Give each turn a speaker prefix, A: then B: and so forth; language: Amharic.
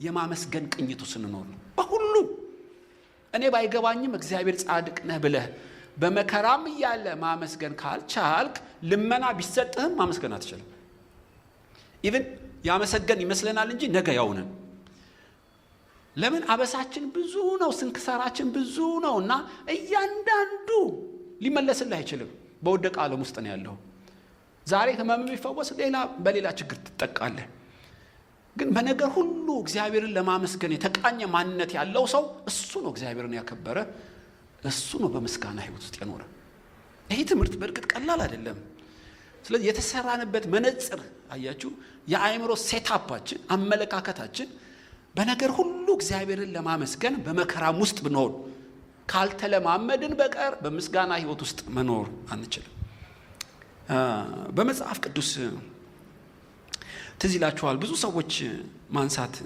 A: የማመስገን ቅኝቱ ስንኖር ነው። በሁሉ እኔ ባይገባኝም እግዚአብሔር ጻድቅ ነህ ብለህ በመከራም እያለ ማመስገን ካልቻልክ ልመና ቢሰጥህም ማመስገን አትችልም። ኢቭን ያመሰገን ይመስለናል እንጂ ነገ ያውነን። ለምን? አበሳችን ብዙ ነው፣ ስንክሳራችን ብዙ ነውና እያንዳንዱ ሊመለስልህ አይችልም። በወደቀ ዓለም ውስጥ ነው ያለው። ዛሬ ህመም ቢፈወስ በሌላ ችግር ትጠቃለህ። ግን በነገር ሁሉ እግዚአብሔርን ለማመስገን የተቃኘ ማንነት ያለው ሰው እሱ ነው እግዚአብሔርን ያከበረ፣ እሱ ነው በምስጋና ህይወት ውስጥ የኖረ። ይሄ ትምህርት በእርግጥ ቀላል አይደለም። ስለዚህ የተሰራንበት መነጽር አያችሁ፣ የአእምሮ ሴታፓችን፣ አመለካከታችን በነገር ሁሉ እግዚአብሔርን ለማመስገን በመከራም ውስጥ ብንሆን ካልተለማመድን በቀር በምስጋና ህይወት ውስጥ መኖር አንችልም። በመጽሐፍ ቅዱስ ትዝ ይላችኋል ብዙ ሰዎች ማንሳት